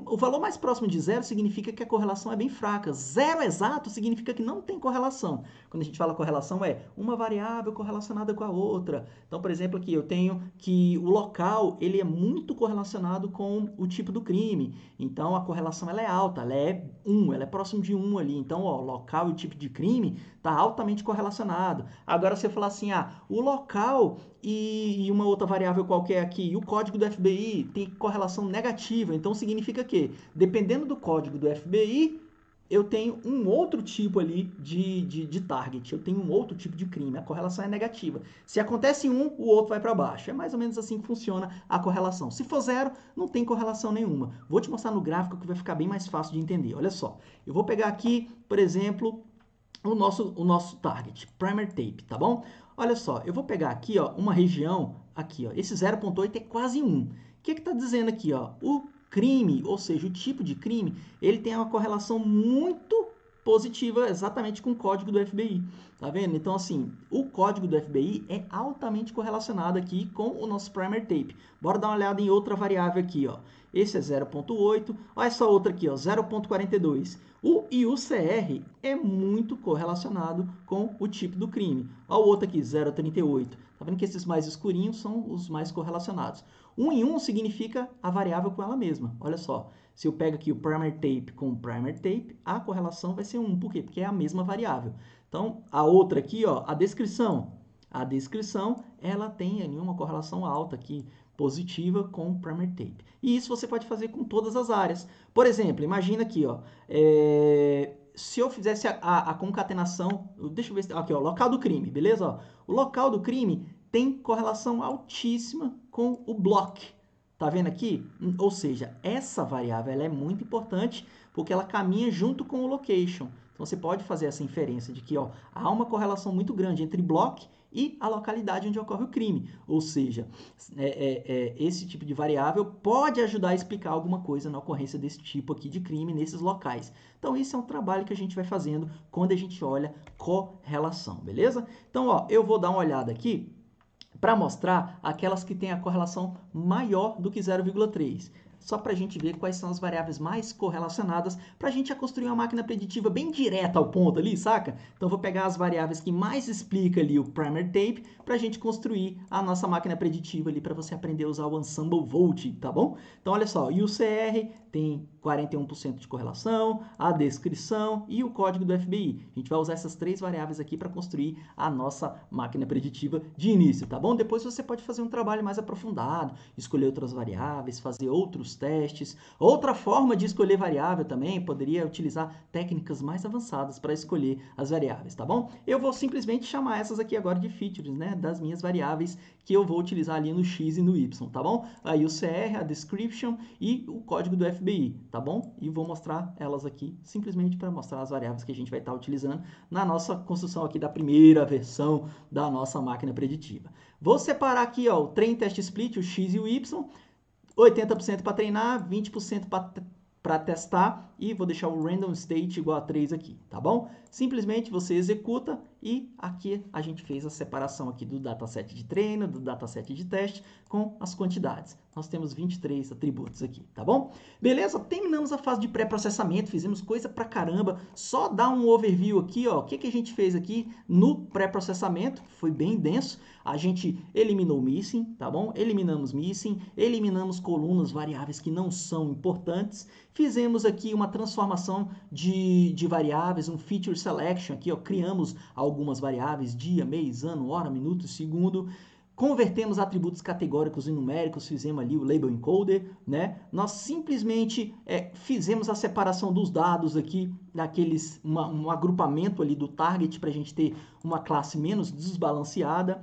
O valor mais próximo de zero significa que a correlação é bem fraca. Zero exato significa que não tem correlação. Quando a gente fala correlação é uma variável correlacionada com a outra. Então, por exemplo, aqui eu tenho que o local ele é muito correlacionado com o tipo do crime. Então, a correlação ela é alta, ela é 1, ela é próximo de 1 ali. Então, ó, o local e o tipo de crime está altamente correlacionado. Agora, se eu falar assim, o local e uma outra variável qualquer aqui, e o código do FBI tem correlação negativa, então significa que, dependendo do código do FBI, eu tenho um outro tipo ali de target, eu tenho um outro tipo de crime, a correlação é negativa. Se acontece um, o outro vai para baixo. É mais ou menos assim que funciona a correlação. Se for zero, não tem correlação nenhuma. Vou te mostrar no gráfico que vai ficar bem mais fácil de entender. Olha só, eu vou pegar aqui, por exemplo, o nosso target, primer tape, tá bom? Olha só, eu vou pegar aqui, ó, uma região, aqui, ó, esse 0.8 é quase 1. O que está dizendo aqui, ó? O crime, ou seja, o tipo de crime, ele tem uma correlação muito positiva exatamente com o código do FBI, tá vendo? Então, assim, o código do FBI é altamente correlacionado aqui com o nosso primer tape. Bora dar uma olhada em outra variável aqui, ó. Esse é 0.8, olha essa outra aqui, ó, 0.42. O IUCR é muito correlacionado com o tipo do crime. Olha o outro aqui, 0,38. Tá vendo que esses mais escurinhos são os mais correlacionados. 1 em 1 significa a variável com ela mesma. Olha só, Se eu pego aqui o primer tape com o primer tape, a correlação vai ser 1. Por quê? Porque é a mesma variável. Então, a outra aqui, ó, a descrição. A descrição, ela tem ali uma correlação alta aqui, positiva com o primer tape. E isso você pode fazer com todas as áreas. Por exemplo, imagina aqui, ó, se eu fizesse a concatenação, deixa eu ver, aqui, ó, local do crime, beleza? Ó, o local do crime tem correlação altíssima com o block. Tá vendo aqui? Ou seja, essa variável ela é muito importante porque ela caminha junto com o location. Então, você pode fazer essa inferência de que ó, há uma correlação muito grande entre block e a localidade onde ocorre o crime. Ou seja, esse tipo de variável pode ajudar a explicar alguma coisa na ocorrência desse tipo aqui de crime nesses locais. Então, isso é um trabalho que a gente vai fazendo quando a gente olha correlação, beleza? Então, ó, eu vou dar uma olhada aqui para mostrar aquelas que têm a correlação maior do que 0,3. Só para a gente ver quais são as variáveis mais correlacionadas, para a gente já construir uma máquina preditiva bem direta ao ponto ali, saca? Então, vou pegar as variáveis que mais explica ali o primer tape, para a gente construir a nossa máquina preditiva ali, para você aprender a usar o Ensemble Volt, tá bom? Então, olha só, o UCR tem 41% de correlação, a descrição e o código do FBI. A gente vai usar essas três variáveis aqui para construir a nossa máquina preditiva de início, tá bom? Depois você pode fazer um trabalho mais aprofundado, escolher outras variáveis, fazer outros testes. Outra forma de escolher variável também, poderia utilizar técnicas mais avançadas para escolher as variáveis, tá bom? Eu vou simplesmente chamar essas aqui agora de features, né, das minhas variáveis que eu vou utilizar ali no X e no Y, tá bom? Aí o CR, a description e o código do FBI, tá bom? E vou mostrar elas aqui simplesmente para mostrar as variáveis que a gente vai estar utilizando na nossa construção aqui da primeira versão da nossa máquina preditiva. Vou separar aqui, ó, o Train Test Split, o X e o Y, 80% para treinar, 20% para testar e vou deixar o random state igual a 3 aqui, tá bom? Simplesmente você executa e aqui a gente fez a separação aqui do dataset de treino, do dataset de teste com as quantidades. Nós temos 23 atributos aqui, tá bom? Beleza? Terminamos a fase de pré-processamento, fizemos coisa pra caramba. Só dar um overview aqui, ó, o que a gente fez aqui no pré-processamento, foi bem denso. A gente eliminou missing, tá bom? Eliminamos missing, eliminamos colunas variáveis que não são importantes. Fizemos aqui uma transformação de variáveis, um feature selection aqui, ó, criamos algumas variáveis, dia, mês, ano, hora, minuto, segundo. Convertemos atributos categóricos e numéricos, fizemos ali o label encoder, né? Nós simplesmente fizemos a separação dos dados aqui, daqueles, um agrupamento ali do target para a gente ter uma classe menos desbalanceada.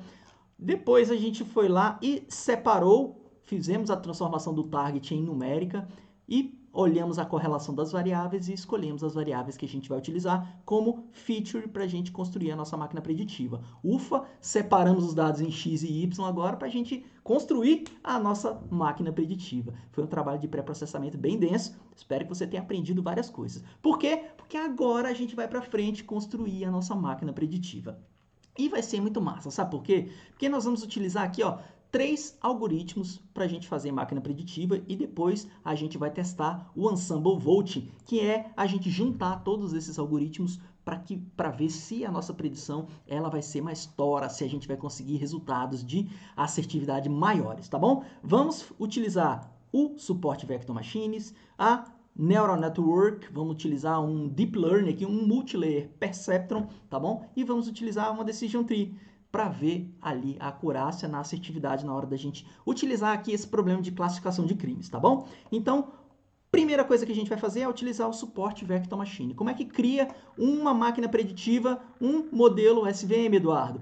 Depois a gente foi lá e separou, fizemos a transformação do target em numérica e olhamos a correlação das variáveis e escolhemos as variáveis que a gente vai utilizar como feature para a gente construir a nossa máquina preditiva. Ufa, separamos os dados em X e Y agora para a gente construir a nossa máquina preditiva. Foi um trabalho de pré-processamento bem denso, espero que você tenha aprendido várias coisas. Por quê? Porque agora a gente vai para frente construir a nossa máquina preditiva. E vai ser muito massa, sabe por quê? Porque nós vamos utilizar aqui, ó, 3 algoritmos para a gente fazer máquina preditiva e depois a gente vai testar o Ensemble Volt, que é a gente juntar todos esses algoritmos para ver se a nossa predição ela vai ser mais tora, se a gente vai conseguir resultados de assertividade maiores, tá bom? Vamos utilizar o suporte Vector Machines, a Neural Network, vamos utilizar um Deep Learning aqui, um Multilayer Perceptron, tá bom? E vamos utilizar uma Decision Tree para ver ali a acurácia na assertividade na hora da gente utilizar aqui esse problema de classificação de crimes, tá bom? Então, primeira coisa que a gente vai fazer é utilizar o suporte Vector Machine. Como é que cria uma máquina preditiva, um modelo SVM, Eduardo?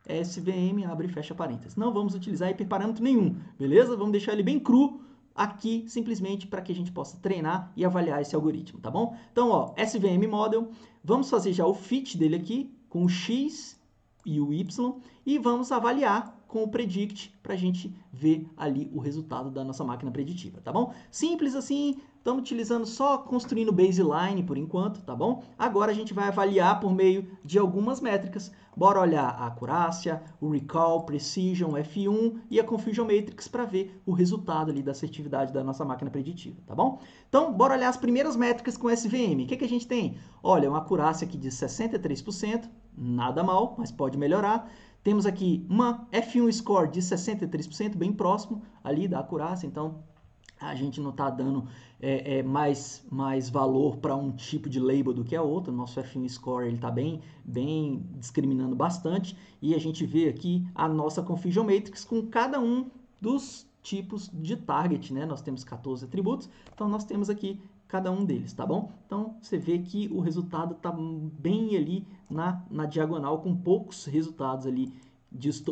SVM, abre e fecha parênteses. Não vamos utilizar hiperparâmetro nenhum, beleza? Vamos deixar ele bem cru aqui, simplesmente para que a gente possa treinar e avaliar esse algoritmo, tá bom? Então, ó, SVM Model, vamos fazer já o fit dele aqui, com o X e o Y, e vamos avaliar com o Predict para a gente ver ali o resultado da nossa máquina preditiva, tá bom? Simples assim, estamos utilizando só construindo baseline por enquanto, tá bom? Agora a gente vai avaliar por meio de algumas métricas. Bora olhar a acurácia, o recall, precision, F1 e a confusion matrix para ver o resultado ali da assertividade da nossa máquina preditiva, tá bom? Então, bora olhar as primeiras métricas com SVM. O que a gente tem? Olha, uma acurácia aqui de 63%, nada mal, mas pode melhorar. Temos aqui uma F1 score de 63%, bem próximo ali da acurácia, então a gente não está dando mais valor para um tipo de label do que a outro. Nosso F1 Score está bem discriminando bastante, e a gente vê aqui a nossa Confusion Matrix com cada um dos tipos de target, né? Nós temos 14 atributos, então nós temos aqui cada um deles, tá bom? Então você vê que o resultado está bem ali na diagonal, com poucos resultados ali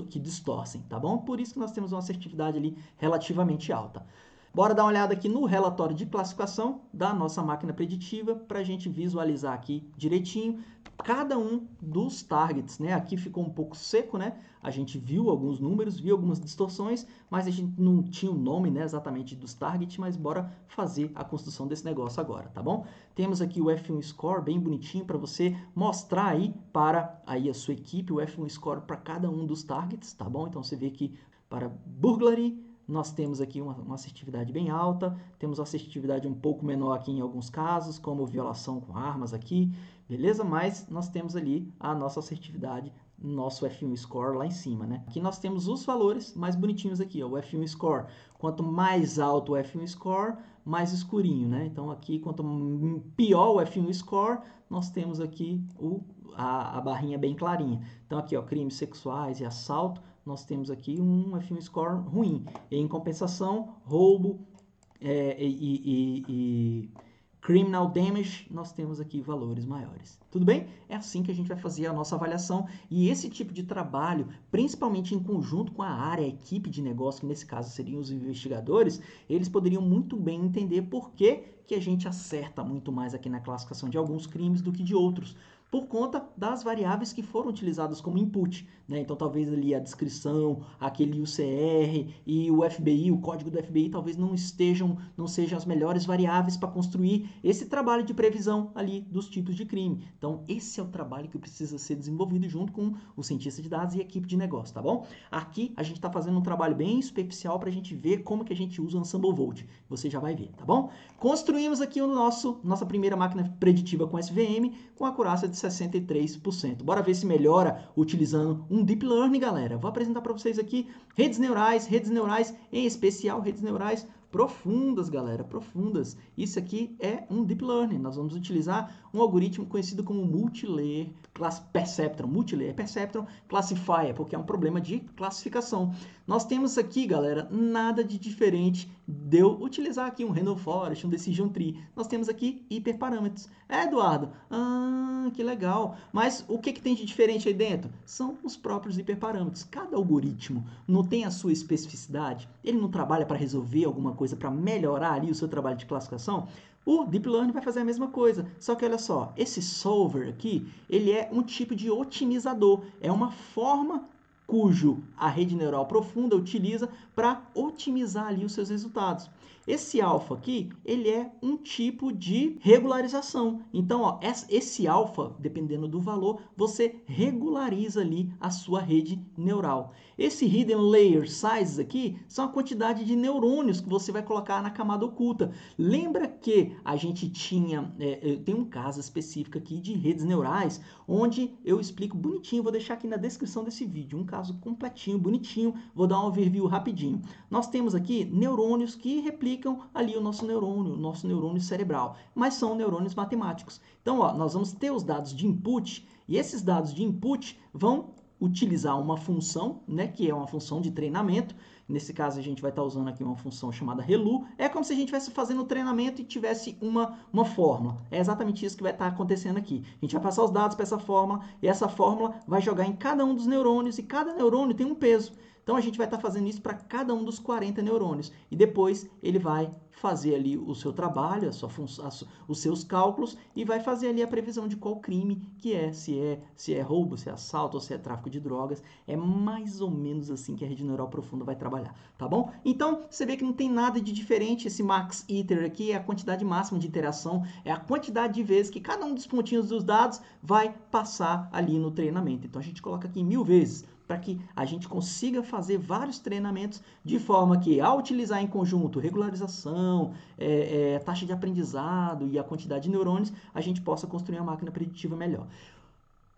que distorcem, tá bom? Por isso que nós temos uma assertividade ali relativamente alta. Bora dar uma olhada aqui no relatório de classificação da nossa máquina preditiva para a gente visualizar aqui direitinho cada um dos targets, né? Aqui ficou um pouco seco, né? A gente viu alguns números, viu algumas distorções, mas a gente não tinha o nome, né, exatamente dos targets, mas bora fazer a construção desse negócio agora, tá bom? Temos aqui o F1 Score bem bonitinho para você mostrar aí para aí a sua equipe o F1 Score para cada um dos targets, tá bom? Então você vê que para burglary nós temos aqui uma assertividade bem alta, temos assertividade um pouco menor aqui em alguns casos, como violação com armas aqui, beleza? Mas nós temos ali a nossa assertividade, nosso F1 Score lá em cima, né? Aqui nós temos os valores mais bonitinhos aqui, ó, o F1 Score. Quanto mais alto o F1 Score, mais escurinho, né? Então aqui, quanto pior o F1 Score, nós temos aqui a barrinha bem clarinha. Então aqui, ó, crimes sexuais e assalto, nós temos aqui um F1 Score ruim. Em compensação, roubo e criminal damage, nós temos aqui valores maiores. Tudo bem? É assim que a gente vai fazer a nossa avaliação, e esse tipo de trabalho, principalmente em conjunto com a área, a equipe de negócio, que nesse caso seriam os investigadores, eles poderiam muito bem entender por que a gente acerta muito mais aqui na classificação de alguns crimes do que de outros, por conta das variáveis que foram utilizadas como input, né? Então talvez ali a descrição, aquele UCR e o FBI, o código do FBI, talvez não sejam as melhores variáveis para construir esse trabalho de previsão ali dos tipos de crime. Então esse é o trabalho que precisa ser desenvolvido junto com o cientista de dados e a equipe de negócio, tá bom? Aqui a gente está fazendo um trabalho bem superficial para a gente ver como que a gente usa o Ensemble Vault. Você já vai ver, tá bom? Construímos aqui nossa primeira máquina preditiva com SVM com acurácia de 63%. Bora ver se melhora utilizando um Deep Learning, galera. Vou apresentar para vocês aqui redes neurais, em especial redes neurais profundas, galera, profundas. Isso aqui é um Deep Learning. Nós vamos utilizar um algoritmo conhecido como Multilayer Perceptron Classifier, porque é um problema de classificação. Nós temos aqui, galera, nada de diferente de eu utilizar aqui um Random Forest, um Decision Tree. Nós temos aqui hiperparâmetros. Eduardo, que legal. Mas o que tem de diferente aí dentro? São os próprios hiperparâmetros. Cada algoritmo não tem a sua especificidade? Ele não trabalha para resolver alguma coisa, para melhorar ali o seu trabalho de classificação? O Deep Learning vai fazer a mesma coisa, só que olha só, esse solver aqui, ele é um tipo de otimizador, é uma forma cujo a rede neural profunda utiliza para otimizar ali os seus resultados. Esse alfa aqui, ele é um tipo de regularização. Então, ó, esse alfa, dependendo do valor, você regulariza ali a sua rede neural. Esse hidden layer sizes aqui são a quantidade de neurônios que você vai colocar na camada oculta. Lembra que a gente tinha, tem um caso específico aqui de redes neurais, onde eu explico bonitinho, vou deixar aqui na descrição desse vídeo, um caso completinho, bonitinho, vou dar um overview rapidinho. Nós temos aqui neurônios que replicam ali o nosso neurônio cerebral, mas são neurônios matemáticos. Então, ó, nós vamos ter os dados de input, e esses dados de input vão utilizar uma função, né, que é uma função de treinamento. Nesse caso, a gente vai estar usando aqui uma função chamada ReLU. É como se a gente estivesse fazendo o treinamento e tivesse uma fórmula. É exatamente isso que vai estar acontecendo aqui. A gente vai passar os dados para essa fórmula, e essa fórmula vai jogar em cada um dos neurônios, e cada neurônio tem um peso. Então, a gente vai estar fazendo isso para cada um dos 40 neurônios. E depois, ele vai fazer ali o seu trabalho, os seus cálculos, e vai fazer ali a previsão de qual crime que é, se é roubo, se é assalto, ou se é tráfico de drogas. É mais ou menos assim que a rede neural profunda vai trabalhar, tá bom? Então, você vê que não tem nada de diferente. Esse max iter aqui é a quantidade máxima de interação, é a quantidade de vezes que cada um dos pontinhos dos dados vai passar ali no treinamento. Então, a gente coloca aqui 1000 vezes, para que a gente consiga fazer vários treinamentos de forma que, ao utilizar em conjunto regularização, taxa de aprendizado e a quantidade de neurônios, a gente possa construir uma máquina preditiva melhor.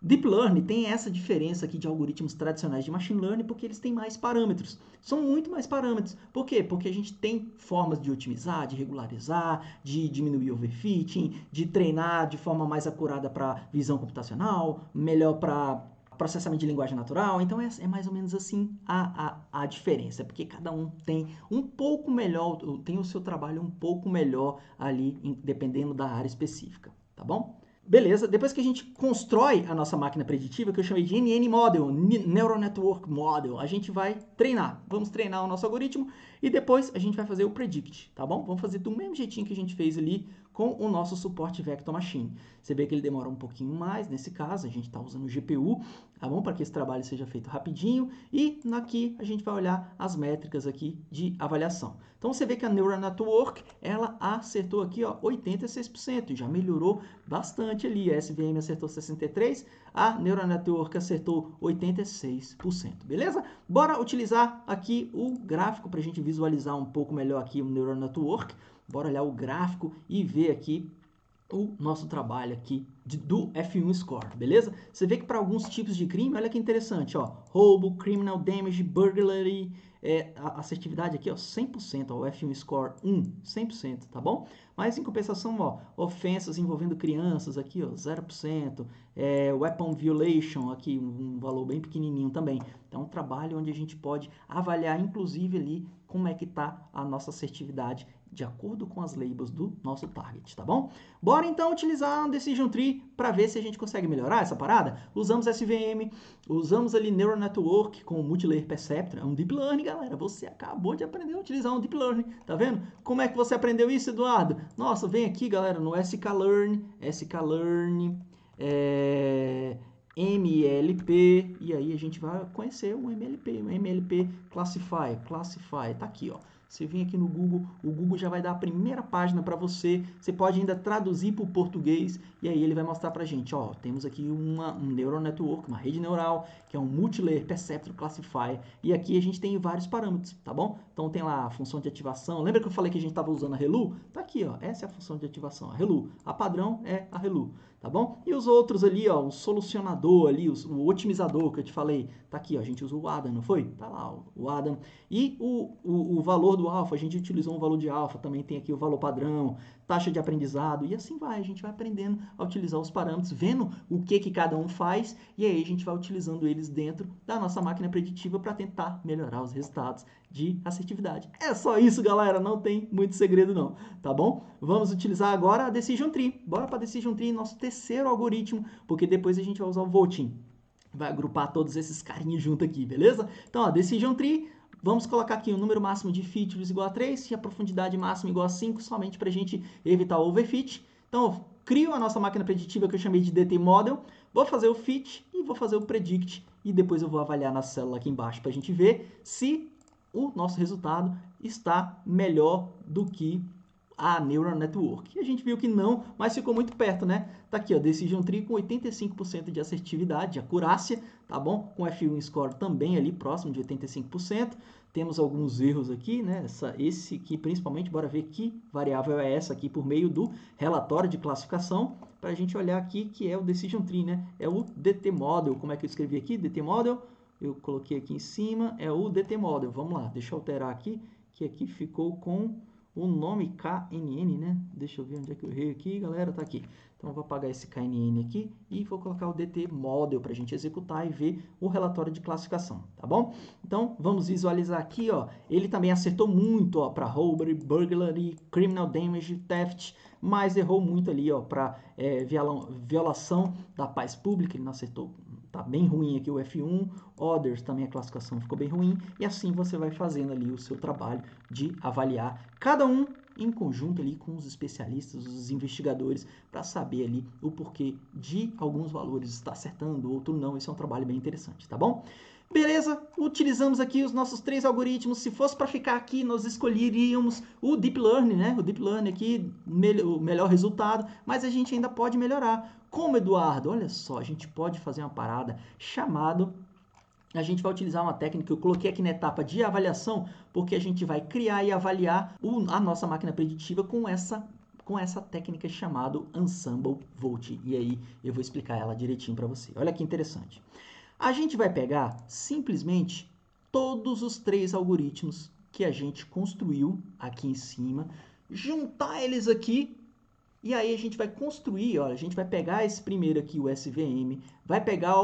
Deep Learning tem essa diferença aqui de algoritmos tradicionais de Machine Learning porque eles têm mais parâmetros. São muito mais parâmetros. Por quê? Porque a gente tem formas de otimizar, de regularizar, de diminuir o overfitting, de treinar de forma mais acurada para visão computacional, melhor para processamento de linguagem natural. Então é mais ou menos assim a diferença, porque cada um tem um pouco melhor, tem o seu trabalho um pouco melhor ali, dependendo da área específica, tá bom? Beleza, depois que a gente constrói a nossa máquina preditiva, que eu chamei de NN Model, Neural Network Model, a gente vai treinar. Vamos treinar o nosso algoritmo e depois a gente vai fazer o predict, tá bom? Vamos fazer do mesmo jeitinho que a gente fez ali com o nosso suporte Vector Machine. Você vê que ele demora um pouquinho mais, nesse caso a gente está usando o GPU, tá bom? Para que esse trabalho seja feito rapidinho. E aqui a gente vai olhar as métricas aqui de avaliação. Então você vê que a Neural Network, ela acertou aqui, ó, 86%, já melhorou bastante ali. A SVM acertou 63%, a Neural Network acertou 86%, beleza? Bora utilizar aqui o gráfico para a gente visualizar um pouco melhor aqui o Neural Network. Bora olhar o gráfico e ver aqui o nosso trabalho aqui do F1 Score, beleza? Você vê que para alguns tipos de crime, olha que interessante, ó, roubo, criminal damage, burglary, a assertividade aqui, ó, 100%, ó, o F1 Score 100%, tá bom? Mas em compensação, ó, ofensas envolvendo crianças aqui, ó, 0%, weapon violation aqui, um valor bem pequenininho também. Então, um trabalho onde a gente pode avaliar, inclusive, ali, como é que tá a nossa assertividade de acordo com as labels do nosso target, tá bom? Bora então utilizar um Decision Tree para ver se a gente consegue melhorar essa parada. Usamos SVM, usamos ali Neural Network com o Multilayer Perceptron, é um Deep Learning, galera. Você acabou de aprender a utilizar um Deep Learning, tá vendo? Como é que você aprendeu isso, Eduardo? Nossa, vem aqui, galera, no sklearn, MLP, e aí a gente vai conhecer o MLP Classify, tá aqui, ó. Você vem aqui no Google, o Google já vai dar a primeira página para você. Você pode ainda traduzir para o português e aí ele vai mostrar para a gente, ó, temos aqui um Neural Network, uma rede neural, que é um Multilayer Perceptron Classifier. E aqui a gente tem vários parâmetros, tá bom? Então tem lá a função de ativação. Lembra que eu falei que a gente estava usando a ReLU? Tá aqui, ó, essa é a função de ativação, a ReLU. A padrão é a ReLU, tá bom? E os outros ali, ó, o solucionador ali, o otimizador que eu te falei, tá aqui, ó, a gente usou o Adam, não foi? Tá lá, o Adam. E o valor do alfa, a gente utilizou um valor de alfa, também tem aqui o valor padrão, taxa de aprendizado, e assim vai, a gente vai aprendendo a utilizar os parâmetros, vendo o que cada um faz, e aí a gente vai utilizando eles dentro da nossa máquina preditiva para tentar melhorar os resultados de assertividade. É só isso, galera, não tem muito segredo não, tá bom? Vamos utilizar agora a Decision Tree. Bora para a Decision Tree, nosso terceiro algoritmo, porque depois a gente vai usar o Voting. Vai agrupar todos esses carinhos junto aqui, beleza? Então, ó, Decision Tree, vamos colocar aqui o número máximo de features igual a 3 e a profundidade máxima igual a 5, somente para a gente evitar o overfit. Então, eu crio a nossa máquina preditiva que eu chamei de DT Model, vou fazer o fit e vou fazer o predict e depois eu vou avaliar na célula aqui embaixo para a gente ver se o nosso resultado está melhor do que a Neural Network. E a gente viu que não, mas ficou muito perto, né? Tá aqui, ó, Decision Tree com 85% de assertividade, de acurácia, tá bom? Com F1 Score também ali próximo de 85%. Temos alguns erros aqui, né? Esse aqui principalmente, bora ver que variável é essa aqui por meio do relatório de classificação, para a gente olhar aqui que é o Decision Tree, né? É o DT Model, como é que eu escrevi aqui? DT Model, eu coloquei aqui em cima, é o DT Model. Vamos lá, deixa eu alterar aqui, que aqui ficou com o nome KNN, né? Deixa eu ver onde é que eu errei aqui, galera, tá aqui. Então, eu vou apagar esse KNN aqui e vou colocar o DT Model para a gente executar e ver o relatório de classificação, tá bom? Então, vamos visualizar aqui, ó. Ele também acertou muito, ó, para robbery, burglary, criminal damage, theft, mas errou muito ali, ó, para violação da paz pública, ele não acertou. Tá bem ruim aqui o F1, Others também a classificação ficou bem ruim, e assim você vai fazendo ali o seu trabalho de avaliar cada um em conjunto ali com os especialistas, os investigadores, para saber ali o porquê de alguns valores estar acertando, outro não. Esse é um trabalho bem interessante, tá bom? Beleza, utilizamos aqui os nossos 3 algoritmos. Se fosse para ficar aqui, nós escolheríamos o Deep Learning, né? O Deep Learning aqui, o melhor resultado, mas a gente ainda pode melhorar. Como, Eduardo? Olha só, a gente pode fazer uma parada chamada... A gente vai utilizar uma técnica que eu coloquei aqui na etapa de avaliação, porque a gente vai criar e avaliar a nossa máquina preditiva com essa com essa técnica chamada Ensemble Voting. E aí eu vou explicar ela direitinho para você. Olha que interessante. A gente vai pegar simplesmente todos os 3 algoritmos que a gente construiu aqui em cima, juntar eles aqui, e aí a gente vai construir, olha, a gente vai pegar esse primeiro aqui, o SVM, vai pegar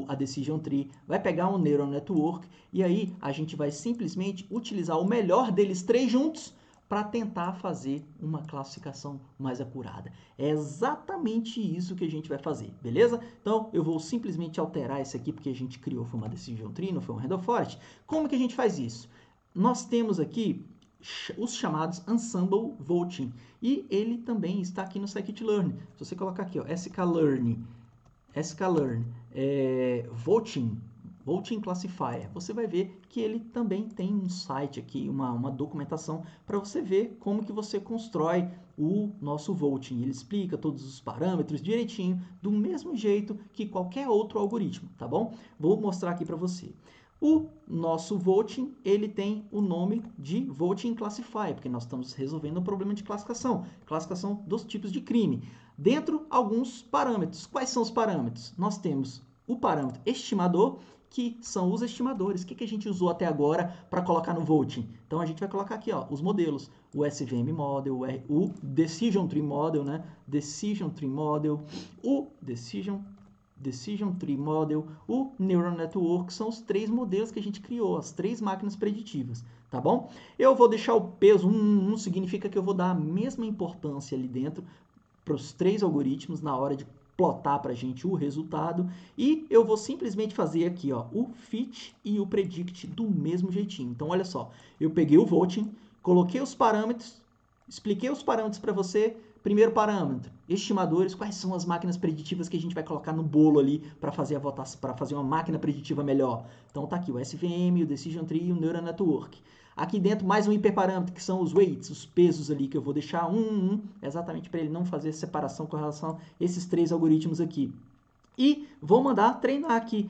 a Decision Tree, vai pegar o Neural Network, e aí a gente vai simplesmente utilizar o melhor deles 3 juntos para tentar fazer uma classificação mais acurada. É exatamente isso que a gente vai fazer, beleza? Então, eu vou simplesmente alterar esse aqui, porque a gente criou, foi uma Decision Tree, não foi um Random Forest. Como que a gente faz isso? Nós temos aqui os chamados Ensemble Voting, e ele também está aqui no Scikit-Learn. Se você colocar aqui, ó, sklearn, Voting Classifier, você vai ver que ele também tem um site aqui, uma documentação para você ver como que você constrói o nosso voting. Ele explica todos os parâmetros direitinho, do mesmo jeito que qualquer outro algoritmo, tá bom? Vou mostrar aqui para você. O nosso voting, ele tem o nome de Voting Classifier, porque nós estamos resolvendo um problema de classificação dos tipos de crime. Dentro, alguns parâmetros. Quais são os parâmetros? Nós temos o parâmetro estimador, que são os estimadores. O que a gente usou até agora para colocar no voting? Então, a gente vai colocar aqui, ó, os modelos. O SVM Model, o Decision Tree Model, né? Decision Tree Model, o Decision Tree Model, o Neural Network, são os 3 modelos que a gente criou, as 3 máquinas preditivas, tá bom? Eu vou deixar o peso 1 significa que eu vou dar a mesma importância ali dentro para os 3 algoritmos na hora de plotar para a gente o resultado, e eu vou simplesmente fazer aqui, ó, o fit e o predict do mesmo jeitinho. Então, olha só, eu peguei o voting, coloquei os parâmetros, expliquei os parâmetros para você. Primeiro parâmetro, estimadores, quais são as máquinas preditivas que a gente vai colocar no bolo ali para fazer a votação, para fazer uma máquina preditiva melhor. Então tá aqui o SVM, o Decision Tree e o Neural Network. Aqui dentro mais um hiperparâmetro, que são os weights, os pesos ali, que eu vou deixar exatamente para ele não fazer separação com relação a esses 3 algoritmos aqui. E vou mandar treinar aqui.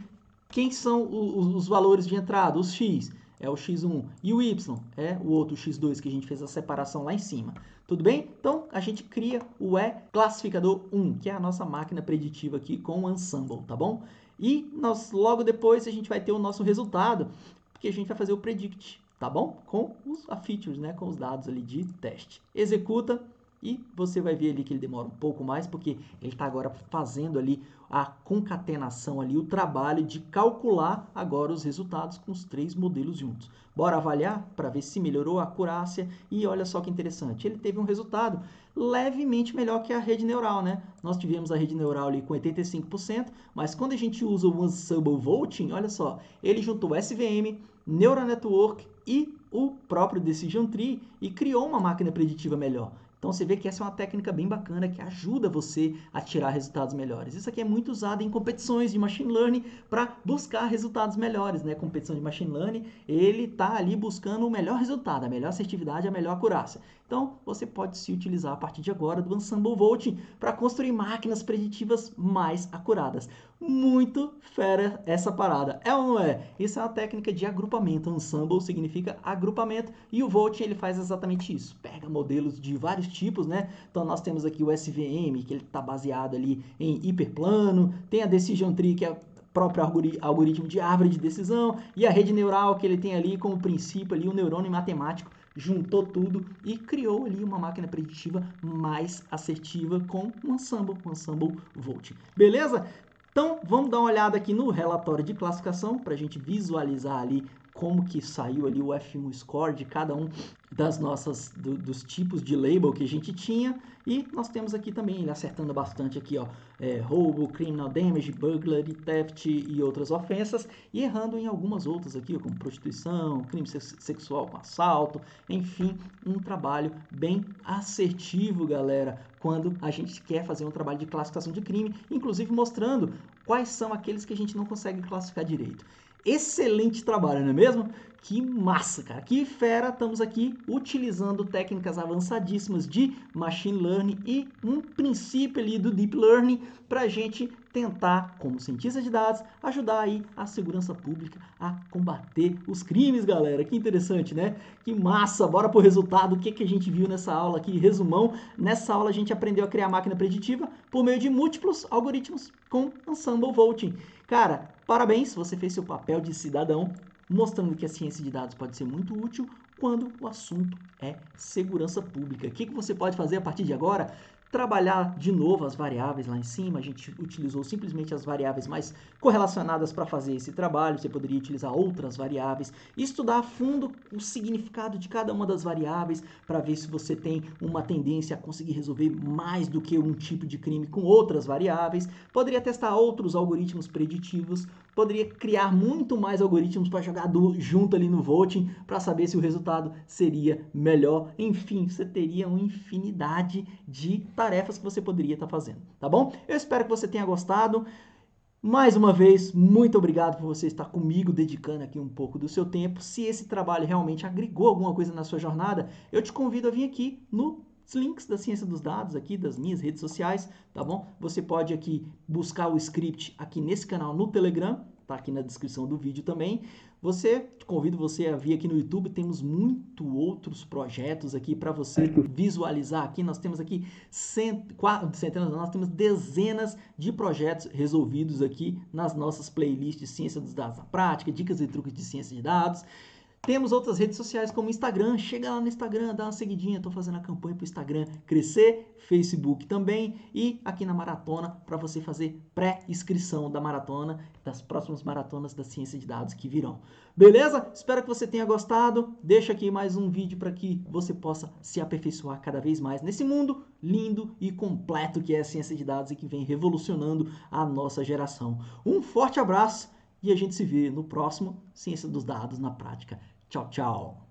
Quem são os valores de entrada? Os X é o X1 e o Y é o outro X2 que a gente fez a separação lá em cima. Tudo bem? Então, a gente cria o E-classificador 1, que é a nossa máquina preditiva aqui com o Ensemble, tá bom? E logo depois a gente vai ter o nosso resultado, porque a gente vai fazer o predict, tá bom? Com a features, né? Com os dados ali de teste. Executa e você vai ver ali que ele demora um pouco mais, porque ele está agora fazendo ali a concatenação ali, o trabalho de calcular agora os resultados com os 3 modelos juntos. Bora avaliar para ver se melhorou a acurácia, e olha só que interessante, ele teve um resultado levemente melhor que a rede neural, né? Nós tivemos a rede neural ali com 85%, mas quando a gente usa o Ensemble Voting, olha só, ele juntou SVM, Neural Network e o próprio Decision Tree e criou uma máquina preditiva melhor. Então, você vê que essa é uma técnica bem bacana que ajuda você a tirar resultados melhores. Isso aqui é muito usado em competições de Machine Learning para buscar resultados melhores, né? Competição de Machine Learning, ele está ali buscando o melhor resultado, a melhor assertividade, a melhor acurácia. Então, você pode se utilizar a partir de agora do Ensemble Voting para construir máquinas preditivas mais acuradas. Muito fera essa parada, é ou não é? Isso é uma técnica de agrupamento. Ensemble significa agrupamento e o Voting ele faz exatamente isso. Pega modelos de vários tipos, né? Então nós temos aqui o SVM, que ele está baseado ali em hiperplano, tem a Decision Tree, que é o próprio algoritmo de árvore de decisão, e a rede neural, que ele tem ali como princípio ali o neurônio matemático, juntou tudo e criou ali uma máquina preditiva mais assertiva com um Ensemble Voting. Beleza? Então, vamos dar uma olhada aqui no relatório de classificação para a gente visualizar ali como que saiu ali o F1 score de cada um dos tipos de label que a gente tinha, e nós temos aqui também ele acertando bastante aqui, ó, roubo, criminal damage, burglary, theft e outras ofensas, e errando em algumas outras aqui, como prostituição, crime sexual com assalto, enfim, um trabalho bem assertivo, galera, quando a gente quer fazer um trabalho de classificação de crime, inclusive mostrando quais são aqueles que a gente não consegue classificar direito. Excelente trabalho, não é mesmo? Que massa, cara. Que fera. Estamos aqui utilizando técnicas avançadíssimas de machine learning e um princípio ali do deep learning para a gente tentar, como cientista de dados, ajudar aí a segurança pública a combater os crimes, galera. Que interessante, né? Que massa. Bora pro resultado. O que que a gente viu nessa aula aqui? Resumão. Nessa aula a gente aprendeu a criar máquina preditiva por meio de múltiplos algoritmos com Ensemble Voting. Cara, parabéns, você fez seu papel de cidadão, mostrando que a ciência de dados pode ser muito útil quando o assunto é segurança pública. O que você pode fazer a partir de agora? Trabalhar de novo as variáveis lá em cima, a gente utilizou simplesmente as variáveis mais correlacionadas para fazer esse trabalho, você poderia utilizar outras variáveis, estudar a fundo o significado de cada uma das variáveis para ver se você tem uma tendência a conseguir resolver mais do que um tipo de crime com outras variáveis, poderia testar outros algoritmos preditivos, poderia criar muito mais algoritmos para jogar junto ali no voting para saber se o resultado seria melhor. Enfim, você teria uma infinidade de tarefas que você poderia estar fazendo, tá bom? Eu espero que você tenha gostado. Mais uma vez, muito obrigado por você estar comigo, dedicando aqui um pouco do seu tempo. Se esse trabalho realmente agregou alguma coisa na sua jornada, eu te convido a vir aqui nos links da Ciência dos Dados, aqui das minhas redes sociais, tá bom? Você pode aqui buscar o script aqui nesse canal no Telegram, tá aqui na descrição do vídeo também. Convido você a vir aqui no YouTube, temos muito outros projetos aqui para você visualizar aqui. Nós temos aqui nós temos dezenas de projetos resolvidos aqui nas nossas playlists de Ciência dos Dados na Prática, Dicas e Truques de Ciência de Dados. Temos outras redes sociais como Instagram, chega lá no Instagram, dá uma seguidinha, estou fazendo a campanha para o Instagram crescer, Facebook também e aqui na Maratona para você fazer pré-inscrição da maratona, das próximas maratonas da Ciência de Dados que virão. Beleza? Espero que você tenha gostado, deixa aqui mais um vídeo para que você possa se aperfeiçoar cada vez mais nesse mundo lindo e completo que é a Ciência de Dados e que vem revolucionando a nossa geração. Um forte abraço! E a gente se vê no próximo Ciência dos Dados na Prática. Tchau, tchau!